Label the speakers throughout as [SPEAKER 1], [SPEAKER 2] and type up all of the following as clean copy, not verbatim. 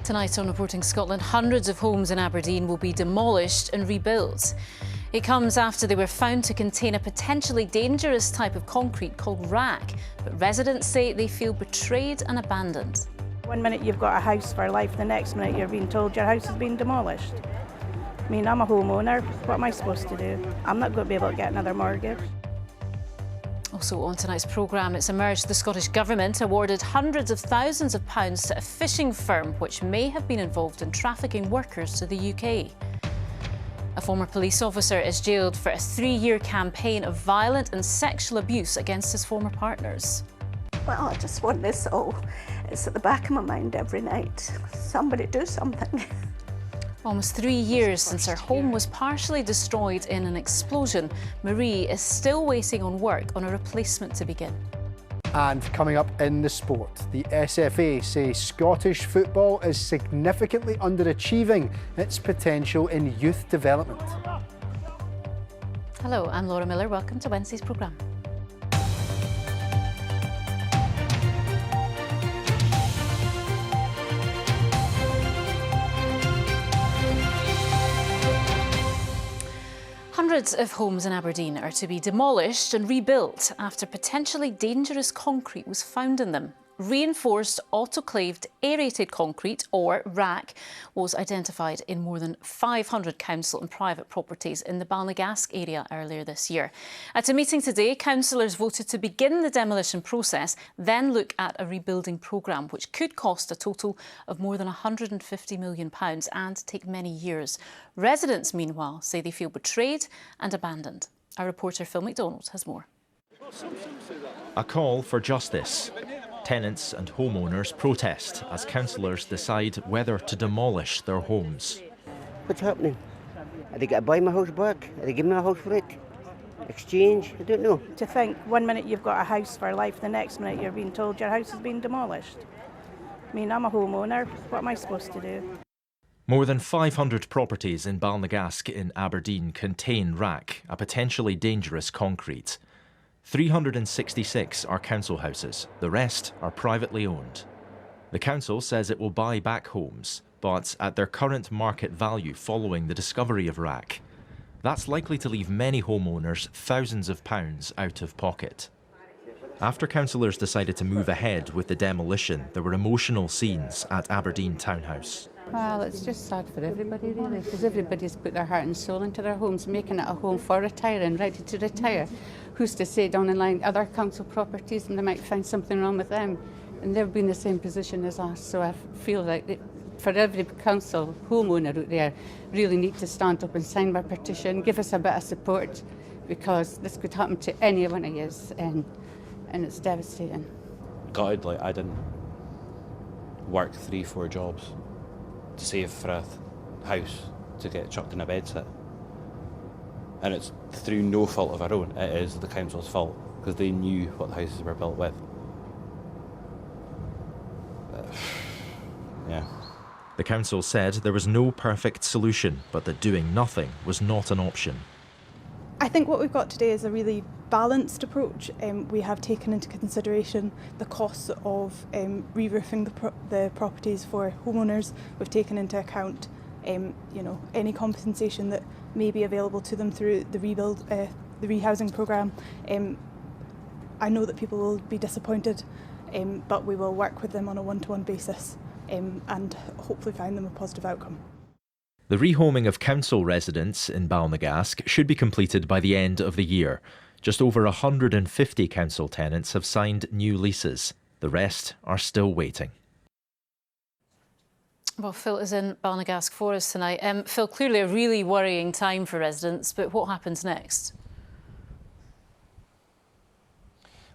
[SPEAKER 1] Tonight on Reporting Scotland, hundreds of homes in Aberdeen will be demolished and rebuilt. It comes after they were found to contain a potentially dangerous type of concrete called RAAC, but residents say they feel betrayed and abandoned.
[SPEAKER 2] One minute you've got a house for life, the next minute you're being told your house has been demolished. I mean, I'm a homeowner, what am I supposed to do? I'm not going to be able to get another mortgage.
[SPEAKER 1] Also on tonight's programme, it's emerged the Scottish Government awarded hundreds of thousands of pounds to a fishing firm which may have been involved in trafficking workers to the UK. A former police officer is jailed for a 3-year campaign of violent and sexual abuse against his former partners.
[SPEAKER 3] Well, I just want this all. It's at the back of my mind every night. Somebody do something.
[SPEAKER 1] Almost 3 years since her home was partially destroyed in an explosion, Marie is still waiting on work on a replacement to begin.
[SPEAKER 4] And coming up in the sport, the SFA say Scottish football is significantly underachieving its potential in youth development.
[SPEAKER 1] Hello, I'm Laura Miller. Welcome to Wednesday's programme. Hundreds of homes in Aberdeen are to be demolished and rebuilt after potentially dangerous concrete was found in them. Reinforced autoclaved aerated concrete, or RAAC, was identified in more than 500 council and private properties in the Balnagasc area earlier this year. At a meeting today, councillors voted to begin the demolition process, then look at a rebuilding programme which could cost a total of more than £150 million and take many years. Residents, meanwhile, say they feel betrayed and abandoned. Our reporter Phil McDonald has more.
[SPEAKER 5] A call for justice. Tenants and homeowners protest as councillors decide whether to demolish their homes.
[SPEAKER 6] What's happening? Are they going to buy my house back? Are they giving me a house for it? Exchange? I don't know.
[SPEAKER 2] To think, one minute you've got a house for life, the next minute you're being told your house has been demolished. I mean, I'm a homeowner, what am I supposed to do?
[SPEAKER 5] More than 500 properties in Balnagasc in Aberdeen contain RAAC, a potentially dangerous concrete. 366 are council houses, the rest are privately owned. The council says it will buy back homes, but at their current market value following the discovery of RAAC. That's likely to leave many homeowners thousands of pounds out of pocket. After councillors decided to move ahead with the demolition, there were emotional scenes at Aberdeen Townhouse.
[SPEAKER 7] Well, it's just sad for everybody, really, because everybody's put their heart and soul into their homes, making it a home for retiring, ready to retire. Who's to say down the line other council properties and they might find something wrong with them, and they've been in the same position as us. So I feel like for every council homeowner out there, really need to stand up and sign my petition, give us a bit of support, because this could happen to any one of us, and it's devastating.
[SPEAKER 8] God, like I didn't work 3-4 jobs to save for a house to get chucked in a bed sit. And it's through no fault of our own, it is the council's fault, because they knew what the houses were built with. Yeah.
[SPEAKER 5] The council said there was no perfect solution, but that doing nothing was not an option.
[SPEAKER 9] I think what we've got today is a really balanced approach. We have taken into consideration the costs of re-roofing the properties for homeowners. We've taken into account any compensation that may be available to them through the rehousing programme. I know that people will be disappointed, but we will work with them on a one-to-one basis and hopefully find them a positive outcome.
[SPEAKER 5] The rehoming of council residents in Balnagasc should be completed by the end of the year. Just over 150 council tenants have signed new leases. The rest are still waiting.
[SPEAKER 1] Well, Phil is in Balnagasc for us tonight. Phil, clearly a really worrying time for residents, but what happens next?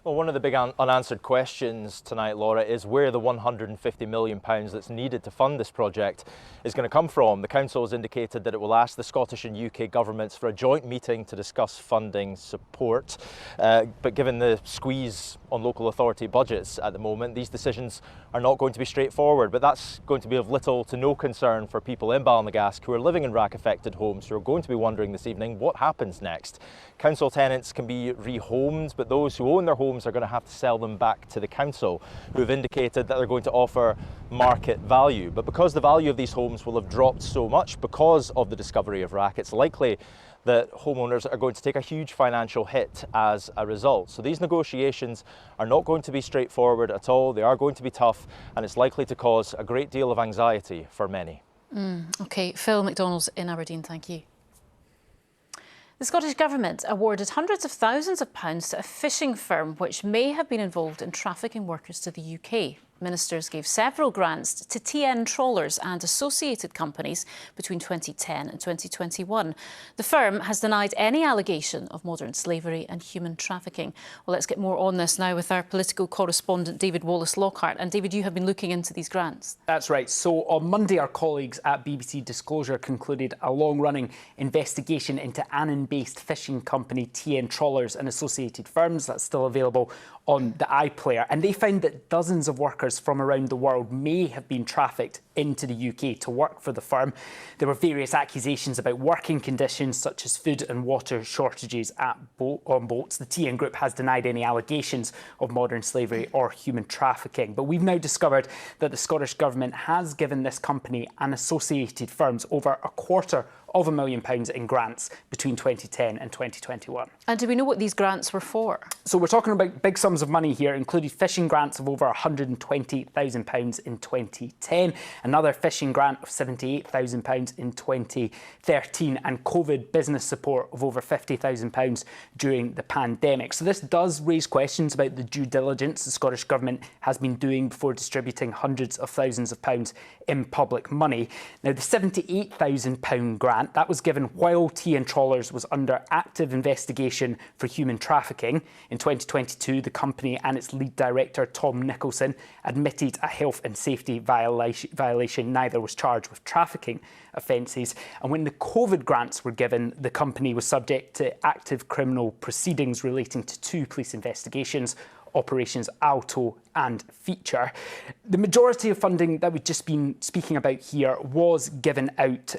[SPEAKER 10] Well, one of the big unanswered questions tonight, Laura, is where the £150 million that's needed to fund this project is going to come from. The council has indicated that it will ask the Scottish and UK governments for a joint meeting to discuss funding support. But given the squeeze on local authority budgets at the moment, these decisions are not going to be straightforward, but that's going to be of little to no concern for people in Ballinaghask who are living in RAAC-affected homes, who are going to be wondering this evening what happens next. Council tenants can be rehomed, but those who own their homes are going to have to sell them back to the council, who have indicated that they're going to offer market value. But because the value of these homes will have dropped so much because of the discovery of RAAC, it's likely that homeowners are going to take a huge financial hit as a result. So these negotiations are not going to be straightforward at all. They are going to be tough, and it's likely to cause a great deal of anxiety for many.
[SPEAKER 1] OK, Phil McDonald's in Aberdeen, thank you. The Scottish Government awarded hundreds of thousands of pounds to a fishing firm which may have been involved in trafficking workers to the UK. Ministers gave several grants to TN trawlers and associated companies between 2010 and 2021. The firm has denied any allegation of modern slavery and human trafficking. Well, let's get more on this now with our political correspondent David Wallace-Lockhart. And David, you have been looking into these grants.
[SPEAKER 11] That's right. So on Monday, our colleagues at BBC Disclosure concluded a long-running investigation into Annan-based fishing company TN Trawlers and Associated Firms. That's still available on the iPlayer, and they found that dozens of workers from around the world may have been trafficked into the UK to work for the firm. There were various accusations about working conditions such as food and water shortages on boats. The TN Group has denied any allegations of modern slavery or human trafficking. But we've now discovered that the Scottish Government has given this company and associated firms over £250,000 in grants between 2010 and 2021.
[SPEAKER 1] And do we know what these grants were for?
[SPEAKER 11] So we're talking about big sums of money here, including fishing grants of over £120,000 in 2010, another fishing grant of £78,000 in 2013, and COVID business support of over £50,000 during the pandemic. So this does raise questions about the due diligence the Scottish Government has been doing before distributing hundreds of thousands of pounds in public money. Now, the £78,000 grant, that was given while TN Trawlers was under active investigation for human trafficking. In 2022, the company and its lead director, Tom Nicholson, admitted a health and safety violation. Neither was charged with trafficking offences. And when the COVID grants were given, the company was subject to active criminal proceedings relating to 2 police investigations, Operations Alto and Feature. The majority of funding that we've just been speaking about here was given out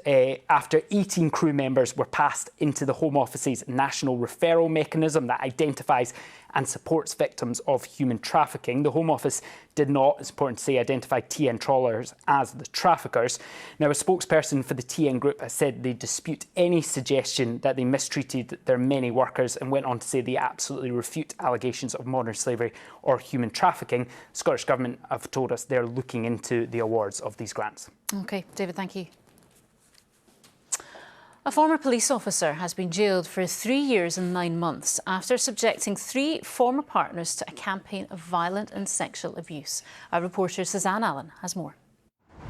[SPEAKER 11] after 18 crew members were passed into the Home Office's national referral mechanism that identifies and supports victims of human trafficking. The Home Office did not, it's important to say, identify TN Trawlers as the traffickers. Now, a spokesperson for the TN Group has said they dispute any suggestion that they mistreated their many workers, and went on to say they absolutely refute allegations of modern slavery or human trafficking. The Scottish Government have told us they're looking into the awards of these grants.
[SPEAKER 1] OK, David, thank you. A former police officer has been jailed for 3 years and 9 months after subjecting 3 former partners to a campaign of violent and sexual abuse. Our reporter Suzanne Allen has more.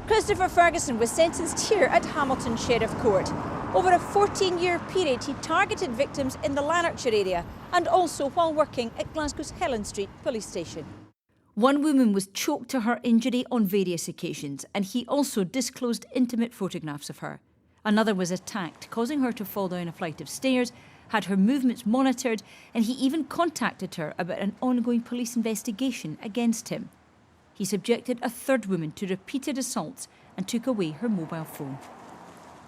[SPEAKER 12] Christopher Ferguson was sentenced here at Hamilton Sheriff Court. Over a 14-year period, he targeted victims in the Lanarkshire area and also while working at Glasgow's Helen Street police station.
[SPEAKER 13] One woman was choked to her injury on various occasions, and he also disclosed intimate photographs of her. Another was attacked, causing her to fall down a flight of stairs, had her movements monitored, and he even contacted her about an ongoing police investigation against him. He subjected a third woman to repeated assaults and took away her mobile phone.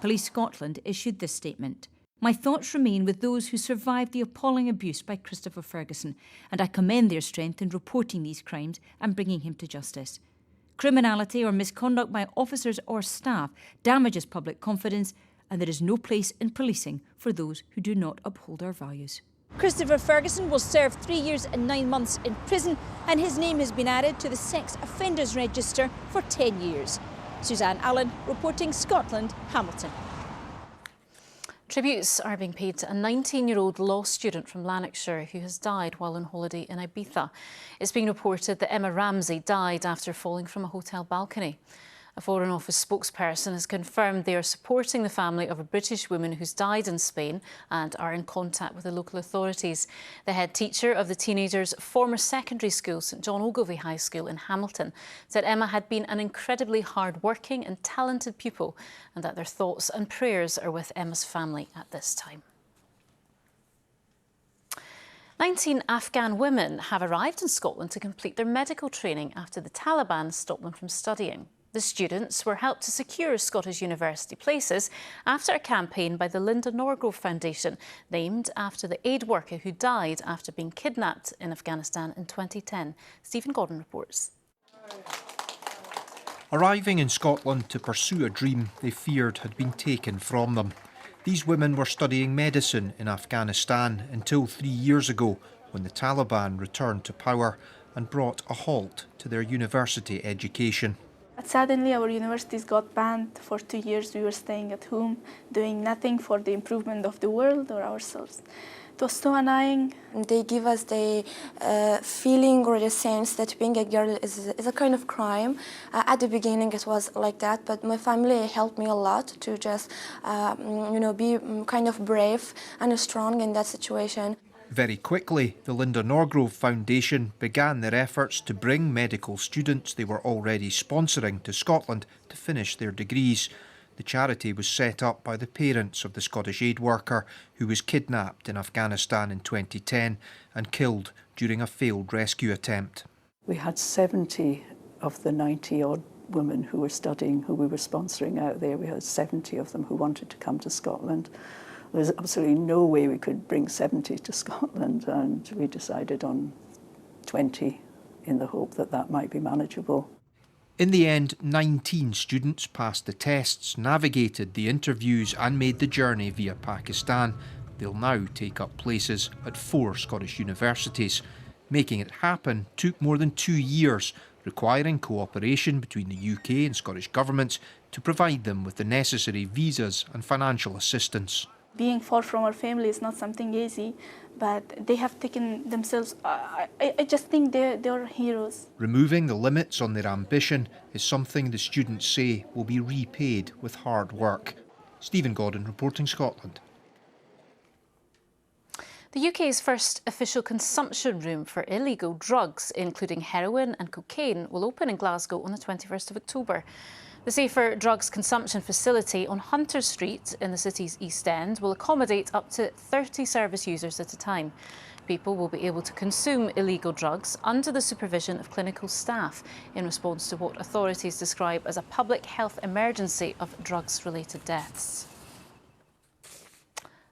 [SPEAKER 13] Police Scotland issued this statement. My thoughts remain with those who survived the appalling abuse by Christopher Ferguson, and I commend their strength in reporting these crimes and bringing him to justice. Criminality or misconduct by officers or staff damages public confidence, and there is no place in policing for those who do not uphold our values.
[SPEAKER 12] Christopher Ferguson will serve 3 years and 9 months in prison, and his name has been added to the Sex Offenders Register for 10 years. Suzanne Allen, reporting Scotland, Hamilton.
[SPEAKER 1] Tributes are being paid to a 19-year-old law student from Lanarkshire who has died while on holiday in Ibiza. It's been reported that Emma Ramsey died after falling from a hotel balcony. A Foreign Office spokesperson has confirmed they are supporting the family of a British woman who's died in Spain and are in contact with the local authorities. The head teacher of the teenager's former secondary school, St John Ogilvie High School in Hamilton, said Emma had been an incredibly hard-working and talented pupil, and that their thoughts and prayers are with Emma's family at this time. 19 Afghan women have arrived in Scotland to complete their medical training after the Taliban stopped them from studying. The students were helped to secure Scottish university places after a campaign by the Linda Norgrove Foundation, named after the aid worker who died after being kidnapped in Afghanistan in 2010. Stephen Gordon reports.
[SPEAKER 14] Arriving in Scotland to pursue a dream they feared had been taken from them. These women were studying medicine in Afghanistan until 3 years ago, when the Taliban returned to power and brought a halt to their university education.
[SPEAKER 15] But suddenly our universities got banned. For 2 years we were staying at home, doing nothing for the improvement of the world or ourselves. It was so annoying.
[SPEAKER 16] They give us the feeling or the sense that being a girl is a kind of crime. At the beginning it was like that, but my family helped me a lot to just, be kind of brave and strong in that situation.
[SPEAKER 14] Very quickly, the Linda Norgrove Foundation began their efforts to bring medical students they were already sponsoring to Scotland to finish their degrees. The charity was set up by the parents of the Scottish aid worker who was kidnapped in Afghanistan in 2010 and killed during a failed rescue attempt.
[SPEAKER 17] We had 70 of the 90-odd women who were studying, who we were sponsoring out there. We had 70 of them who wanted to come to Scotland. There's absolutely no way we could bring 70 to Scotland, and we decided on 20 in the hope that that might be manageable.
[SPEAKER 14] In the end, 19 students passed the tests, navigated the interviews and made the journey via Pakistan. They'll now take up places at 4 Scottish universities. Making it happen took more than 2 years, requiring cooperation between the UK and Scottish governments to provide them with the necessary visas and financial assistance.
[SPEAKER 15] Being far from our family is not something easy, but they have taken themselves, I just think they're heroes.
[SPEAKER 14] Removing the limits on their ambition is something the students say will be repaid with hard work. Stephen Gordon, reporting Scotland.
[SPEAKER 1] The UK's first official consumption room for illegal drugs, including heroin and cocaine, will open in Glasgow on the 21st of October. The Safer Drugs Consumption Facility on Hunter Street in the city's East End will accommodate up to 30 service users at a time. People will be able to consume illegal drugs under the supervision of clinical staff in response to what authorities describe as a public health emergency of drugs-related deaths.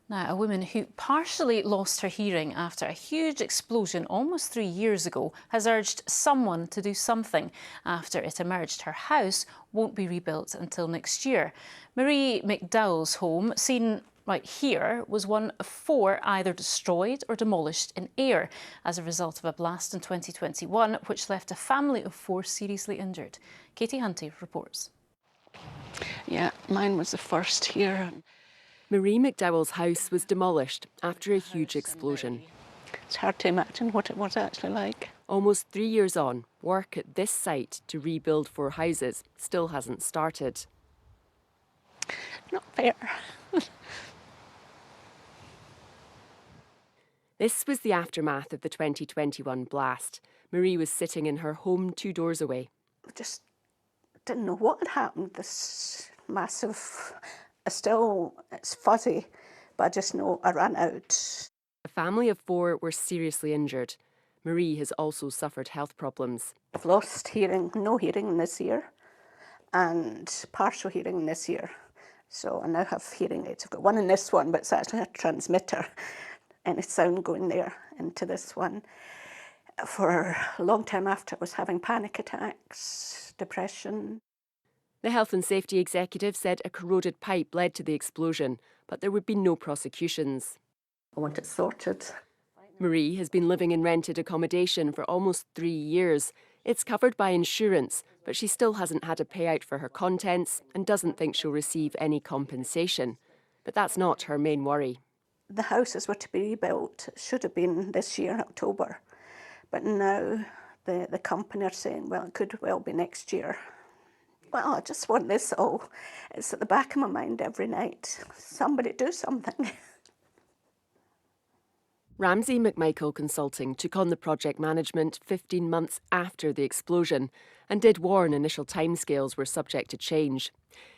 [SPEAKER 1] Now, a woman who partially lost her hearing after a huge explosion almost 3 years ago has urged someone to do something after it emerged her house won't be rebuilt until next year. Marie McDowell's home, seen right here, was one of 4 either destroyed or demolished in air as a result of a blast in 2021, which left a family of 4 seriously injured. Katie Hunty reports.
[SPEAKER 3] Yeah, mine was the first here.
[SPEAKER 18] Marie McDowell's house was demolished after a huge explosion.
[SPEAKER 3] It's hard to imagine what it was actually like.
[SPEAKER 18] Almost 3 years on, work at this site to rebuild 4 houses still hasn't started.
[SPEAKER 3] Not fair.
[SPEAKER 18] This was the aftermath of the 2021 blast. Marie was sitting in her home 2 doors away.
[SPEAKER 3] I just didn't know what had happened. This massive... it's fuzzy, but I just know I ran out.
[SPEAKER 18] A family of 4 were seriously injured. Marie has also suffered health problems.
[SPEAKER 3] I've lost hearing, no hearing this year, and partial hearing this year. So I now have hearing aids. I've got one in this one, but it's actually a transmitter. Any sound going there into this one. For a long time after, I was having panic attacks, depression.
[SPEAKER 18] The Health and Safety Executive said a corroded pipe led to the explosion, but there would be no prosecutions.
[SPEAKER 3] I want it sorted.
[SPEAKER 18] Marie has been living in rented accommodation for almost 3 years. It's covered by insurance, but she still hasn't had a payout for her contents and doesn't think she'll receive any compensation. But that's not her main worry.
[SPEAKER 3] The houses were to be rebuilt. It should have been this year, October. But now the company are saying, well, it could well be next year. Well, I just want this all. It's at the back of my mind every night. Somebody do something.
[SPEAKER 18] Ramsay McMichael Consulting took on the project management 15 months after the explosion and did warn initial timescales were subject to change.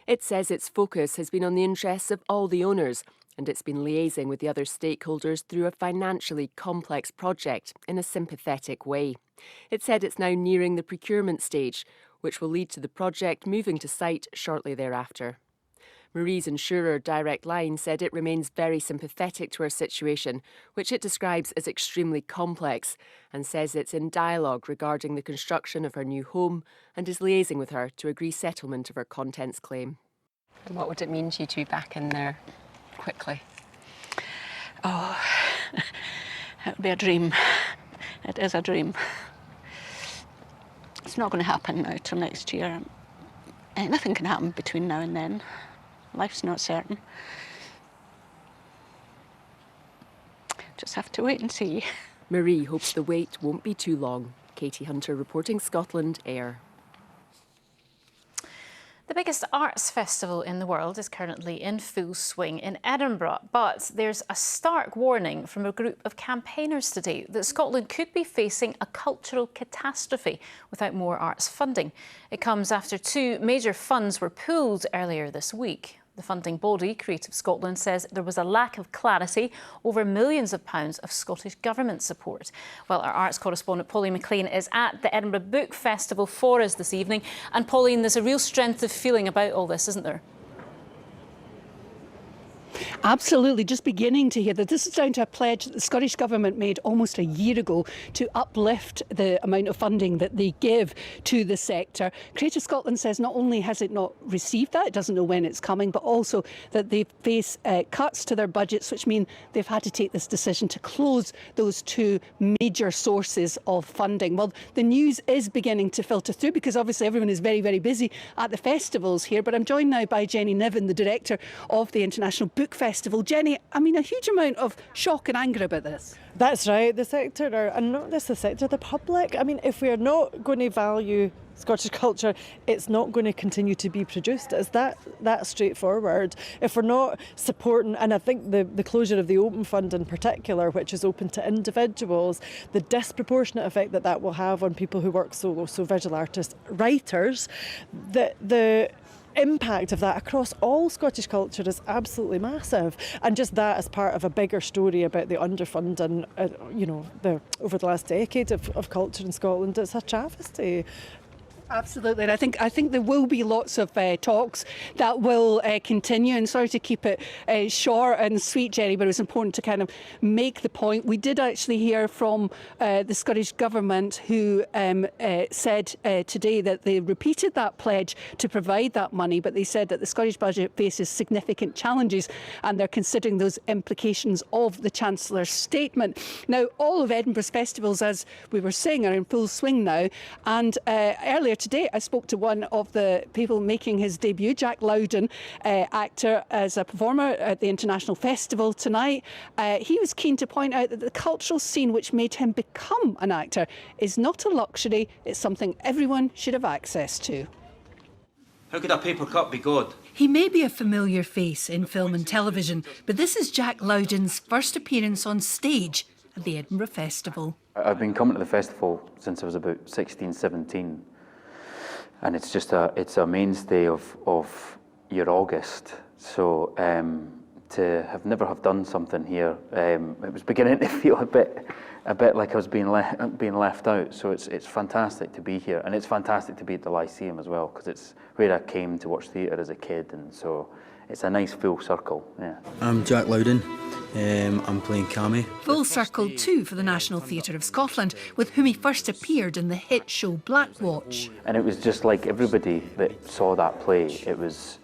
[SPEAKER 18] It says its focus has been on the interests of all the owners and it's been liaising with the other stakeholders through a financially complex project in a sympathetic way. It said it's now nearing the procurement stage, which will lead to the project moving to site shortly thereafter. Marie's insurer, Direct Line, said it remains very sympathetic to her situation, which it describes as extremely complex, and says it's in dialogue regarding the construction of her new home and is liaising with her to agree settlement of her contents claim. And what would it mean to you to be back in there quickly?
[SPEAKER 3] Oh, it would be a dream. It is a dream. It's not going to happen now till next year. Anything can happen between now and then. Life's not certain. Just have to wait and see.
[SPEAKER 18] Marie hopes the wait won't be too long. Katie Hunter reporting Scotland Air.
[SPEAKER 1] The biggest arts festival in the world is currently in full swing in Edinburgh, but there's a stark warning from a group of campaigners today that Scotland could be facing a cultural catastrophe without more arts funding. It comes after 2 major funds were pulled earlier this week. The funding body, Creative Scotland, says there was a lack of clarity over millions of pounds of Scottish Government support. Well, our arts correspondent Pauline McLean is at the Edinburgh Book Festival for us this evening. And Pauline, there's a real strength of feeling about all this, isn't there?
[SPEAKER 19] Absolutely, just beginning to hear that this is down to a pledge that the Scottish Government made almost a year ago to uplift the amount of funding that they give to the sector. Creative Scotland says not only has it not received that, it doesn't know when it's coming, but also that they face cuts to their budgets, which mean they've had to take this decision to close those 2 major sources of funding. Well, the news is beginning to filter through because obviously everyone is very, very busy at the festivals here, but I'm joined now by Jenny Niven, the director of the International Book Festival. Jenny, I mean, a huge amount of shock and anger about this.
[SPEAKER 20] That's right. The sector, and not just the sector, the public. I mean, if we're not going to value Scottish culture, it's not going to continue to be produced. It's that straightforward. If we're not supporting, and I think the closure of the Open Fund in particular, which is open to individuals, the disproportionate effect that will have on people who work solo, so visual artists, writers, the impact of that across all Scottish culture is absolutely massive, and just that as part of a bigger story about the underfunding, over the last decade of culture in Scotland, it's a travesty.
[SPEAKER 19] Absolutely, and I think there will be lots of talks that will continue. And sorry to keep it short and sweet, Jenny, but it was important to kind of make the point. We did actually hear from the Scottish Government, who said today that they repeated that pledge to provide that money, but they said that the Scottish budget faces significant challenges, and they're considering those implications of the Chancellor's statement. Now, all of Edinburgh's festivals, as we were saying, are in full swing now, and earlier today I spoke to one of the people making his debut, Jack Loudon, actor as a performer at the International Festival tonight. He was keen to point out that the cultural scene which made him become an actor is not a luxury, it's something everyone should have access to.
[SPEAKER 21] How could a paper cut be God?
[SPEAKER 22] He may be a familiar face in film and television, but this is Jack Loudon's first appearance on stage at the Edinburgh Festival.
[SPEAKER 23] I've been coming to the festival since I was about 16, 17. And it's just a mainstay of your August. So to have never have done something here, it was beginning to feel a bit like I was being left out. So it's fantastic to be here, and it's fantastic to be at the Lyceum as well, because it's where I came to watch theatre as a kid, and so it's a nice full circle. Yeah.
[SPEAKER 24] I'm Jack Loudon. I'm playing Cammy.
[SPEAKER 22] Full circle too for the National Theatre of Scotland, with whom he first appeared in the hit show Blackwatch.
[SPEAKER 23] And it was just like everybody that saw that play, it was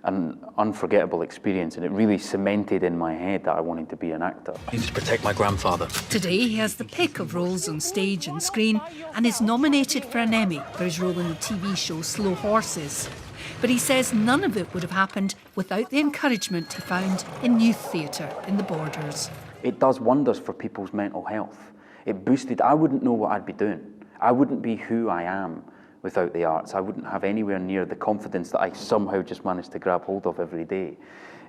[SPEAKER 23] an unforgettable experience, and it really cemented in my head that I wanted to be an actor.
[SPEAKER 24] I need to protect my grandfather.
[SPEAKER 22] Today he has the pick of roles on stage and screen, and is nominated for an Emmy for his role in the TV show Slow Horses. But he says none of it would have happened without the encouragement he found in youth theatre in the Borders.
[SPEAKER 23] It does wonders for people's mental health. It boosted, I wouldn't know what I'd be doing. I wouldn't be who I am without the arts. I wouldn't have anywhere near the confidence that I somehow just managed to grab hold of every day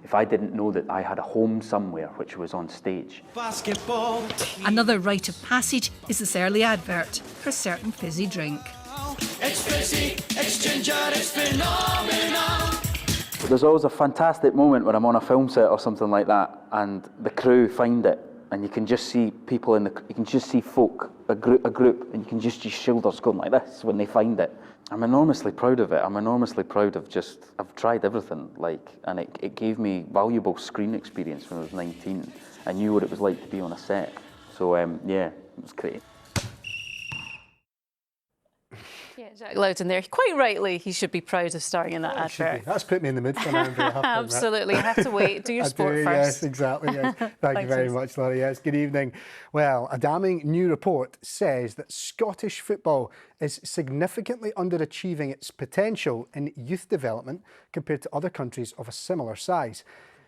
[SPEAKER 23] if I didn't know that I had a home somewhere which was on stage.
[SPEAKER 22] Basketball. Another rite of passage is this early advert for a certain fizzy drink.
[SPEAKER 25] It's fizzy, it's ginger, it's phenomenal.
[SPEAKER 23] There's always a fantastic moment when I'm on a film set or something like that, and the crew find it, and you can just see people you can just see folk, a group, and you can just see shoulders going like this when they find it. I'm enormously proud of it. I'm enormously proud of I've tried everything, and it gave me valuable screen experience when I was 19. I knew what it was like to be on a set. So yeah, it was great.
[SPEAKER 1] Yeah, Jack Loudon there. Quite rightly, he should be proud of starring in that advert.
[SPEAKER 2] That's put me in the mood for now.
[SPEAKER 1] Absolutely, you have to wait. Do your sport first.
[SPEAKER 2] Yes, exactly. Yes. Thank you very much, Laurie. Yes, good evening. Well, a damning new report says that Scottish football is significantly underachieving its potential in youth development compared to other countries of a similar size.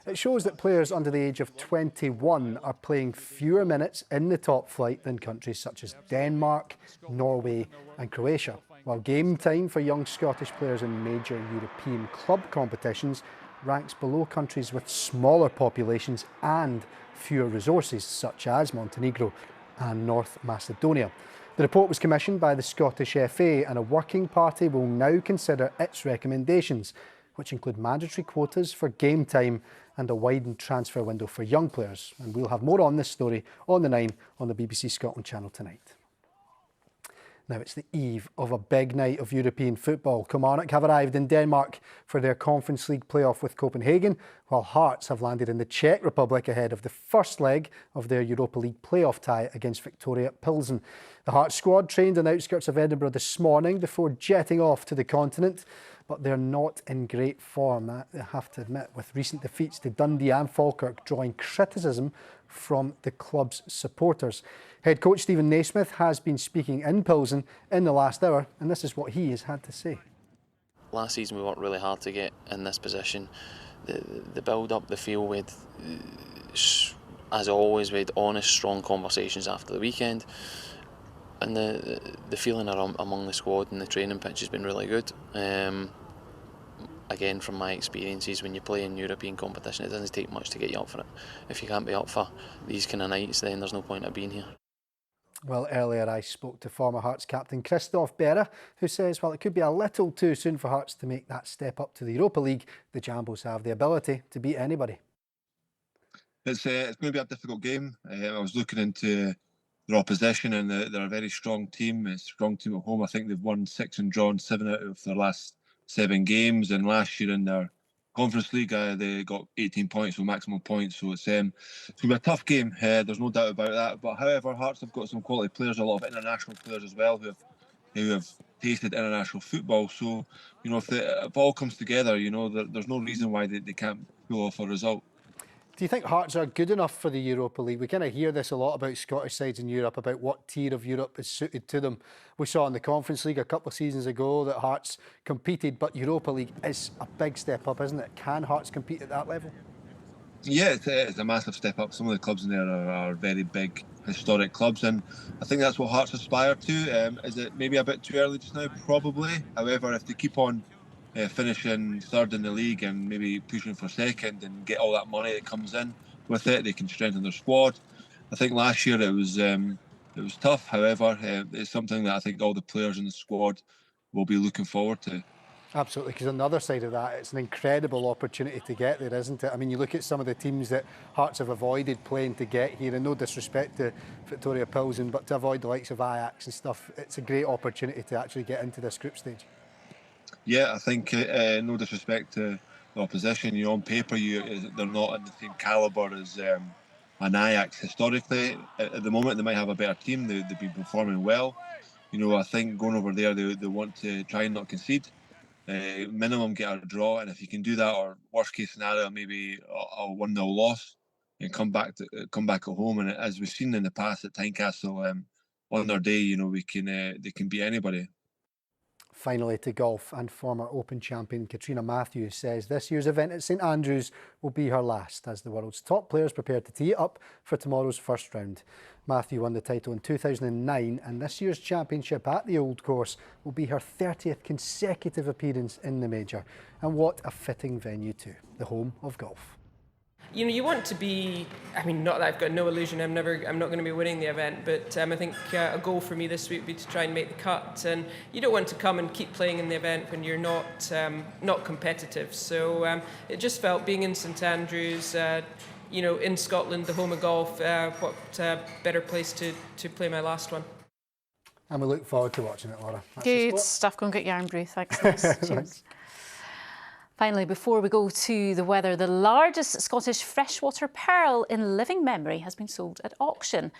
[SPEAKER 2] It shows that players under the age of 21 are playing fewer minutes in the top flight than countries such as Denmark, Norway and Croatia, while game time for young Scottish players in major European club competitions ranks below countries with smaller populations and fewer resources such as Montenegro and North Macedonia. The report was commissioned by the Scottish FA, and a working party will now consider its recommendations, which include mandatory quotas for game time and a widened transfer window for young players. And we'll have more on this story on the 9 on the BBC Scotland channel tonight. Now it's the eve of a big night of European football. Kilmarnock have arrived in Denmark for their Conference League playoff with Copenhagen, while Hearts have landed in the Czech Republic ahead of the first leg of their Europa League playoff tie against Victoria Pilsen. The Hearts squad trained on the outskirts of Edinburgh this morning before jetting off to the continent, but they're not in great form, I have to admit, with recent defeats to Dundee and Falkirk drawing criticism from the club's supporters. Head coach Stephen Naismith has been speaking in Pilsen in the last hour, and this is what he has had to say.
[SPEAKER 4] Last season we worked really hard to get in this position. The build-up, the feel with, as always, we had honest, strong conversations after the weekend. And the feeling among the squad and the training pitch has been really good. Again, from my experiences, when you play in European competition, it doesn't take much to get you up for it. If you can't be up for these kind of nights, then there's no point of being here.
[SPEAKER 2] Well, earlier I spoke to former Hearts captain Christophe Berra, who says while it could be a little too soon for Hearts to make that step up to the Europa League, the Jambos have the ability to beat anybody.
[SPEAKER 6] It's going to be a difficult game. I was looking into their opposition, and they're a very strong team. It's a strong team at home. I think they've won 6 and drawn 7 out of their last 7 games. And last year in their Conference League, they got 18 points, so maximum points. So it's going to be a tough game. There's no doubt about that. But however, Hearts have got some quality players, a lot of international players as well, who have tasted international football. So if it all comes together, there's no reason why they can't pull off a result.
[SPEAKER 2] Do you think Hearts are good enough for the Europa League? We kind of hear this a lot about Scottish sides in Europe, about what tier of Europe is suited to them. We saw in the Conference League a couple of seasons ago that Hearts competed, but Europa League is a big step up, isn't it? Can Hearts compete at that level?
[SPEAKER 6] Yeah, it's a massive step up. Some of the clubs in there are very big, historic clubs, and I think that's what Hearts aspire to. Is it maybe a bit too early just now? Probably. However, if they keep on finishing third in the league and maybe pushing for second and get all that money that comes in with it, they can strengthen their squad. I think last year it was tough. However, it's something that I think all the players in the squad will be looking forward to.
[SPEAKER 2] Absolutely, because on the other side of that, it's an incredible opportunity to get there, isn't it? I mean, you look at some of the teams that Hearts have avoided playing to get here, and no disrespect to Victoria Pilsen, but to avoid the likes of Ajax and stuff, it's a great opportunity to actually get into this group stage.
[SPEAKER 6] Yeah, I think no disrespect to the opposition. On paper, they're not in the same calibre as an Ajax historically. At the moment, they might have a better team. They've been performing well. I think going over there, they want to try and not concede. Minimum get a draw, and if you can do that, or worst case scenario, maybe a 1-0 loss, and come back at home. And as we've seen in the past at Tynecastle, on their day, they can beat anybody.
[SPEAKER 2] Finally to golf, and former Open champion Katrina Matthews says this year's event at St Andrews will be her last as the world's top players prepare to tee it up for tomorrow's first round. Matthew won the title in 2009, and this year's championship at the Old Course will be her 30th consecutive appearance in the major. And what a fitting venue too, the home of golf.
[SPEAKER 5] You know, you want to be, I mean, not that I've got no illusion, I'm not going to be winning the event, but I think a goal for me this week would be to try and make the cut. And you don't want to come and keep playing in the event when you're not competitive. So it just felt, being in St Andrews, you know, in Scotland, the home of golf, what better place to play my last one.
[SPEAKER 2] And we look forward to watching it, Laura. That's
[SPEAKER 1] Good stuff. Go and get your iron brew. Thanks. Cheers. Finally, before we go to the weather, the largest Scottish freshwater pearl in living memory has been sold at auction.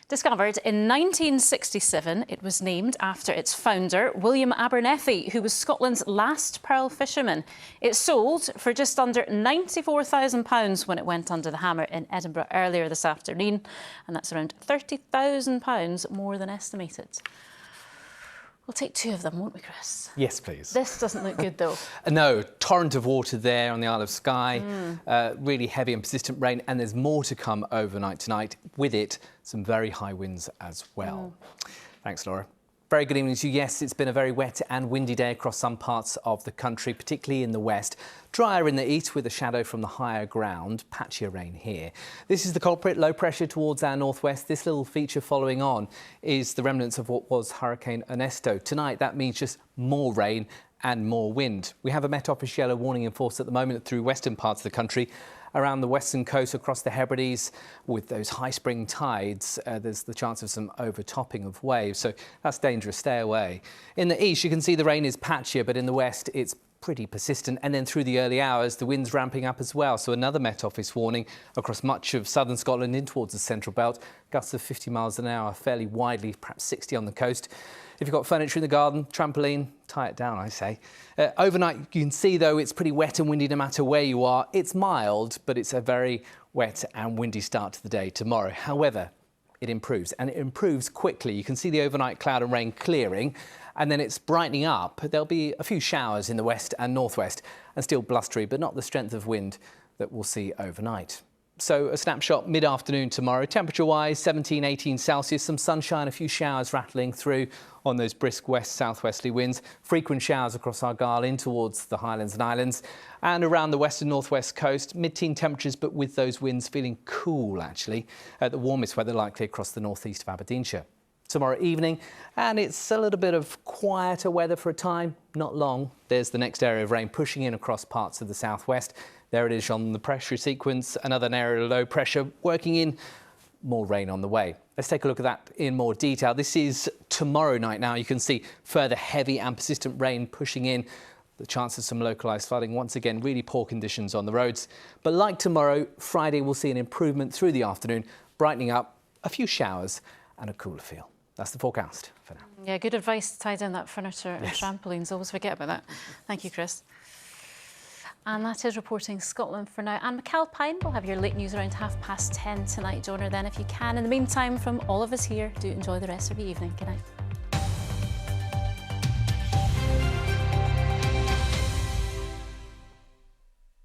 [SPEAKER 1] Discovered in 1967, it was named after its founder, William Abernethy, who was Scotland's last pearl fisherman. It sold for just under £94,000 when it went under the hammer in Edinburgh earlier this afternoon, and that's around £30,000 more than estimated. We'll take two of them, won't we, Chris?
[SPEAKER 7] Yes, please.
[SPEAKER 1] This doesn't look good, though.
[SPEAKER 7] No, torrent of water there on the Isle of Skye. Really heavy and persistent rain, and there's more to come overnight tonight. With it, some very high winds as well. Thanks, Laura. Very good evening to you. Yes, it's been a very wet and windy day across some parts of the country, particularly in the west. Drier in the east with a shadow from the higher ground. Patchier rain here. This is the culprit, low pressure towards our northwest. This little feature following on is the remnants of what was Hurricane Ernesto. Tonight, that means just more rain and more wind. We have a Met Office yellow warning in force at the moment through western parts of the country. Around the western coast across the Hebrides, with those high spring tides, there's the chance of some overtopping of waves, so that's dangerous. Stay away. In the east, you can see the rain is patchier, but in the west, it's pretty persistent. And then through the early hours, the wind's ramping up as well. So another Met Office warning across much of southern Scotland in towards the central belt. Gusts of 50 miles an hour, fairly widely, perhaps 60 on the coast. If you've got furniture in the garden, trampoline, tie it down, I say. Overnight, you can see, though, it's pretty wet and windy no matter where you are. It's mild, but it's a very wet and windy start to the day tomorrow. However, it improves, and it improves quickly. You can see the overnight cloud and rain clearing, and then it's brightening up. There'll be a few showers in the west and northwest, and still blustery, but not the strength of wind that we'll see overnight. So a snapshot mid-afternoon tomorrow, temperature-wise 17, 18 Celsius, some sunshine, a few showers rattling through on those brisk west-southwesterly winds, frequent showers across Argyll in towards the Highlands and Islands, and around the western northwest coast, mid-teen temperatures, but with those winds feeling cool, actually. The warmest weather likely across the northeast of Aberdeenshire. Tomorrow evening, and it's a little bit of quieter weather for a time, not long. There's the next area of rain pushing in across parts of the southwest. There it is on the pressure sequence, another area of low pressure working in, more rain on the way. Let's take a look at that in more detail. This is tomorrow night now. You can see further heavy and persistent rain pushing in. The chance of some localised flooding. Once again, really poor conditions on the roads. But like tomorrow, Friday we'll see an improvement through the afternoon, brightening up, a few showers and a cooler feel. That's the forecast for now.
[SPEAKER 1] Yeah, good advice to tie down that furniture and trampolines. Always forget about that. Thank you, Chris. And that is Reporting Scotland for now. Anne McAlpine will have your late news around 10:30 tonight. Join her then if you can. In the meantime, from all of us here, do enjoy the rest of your evening. Good night.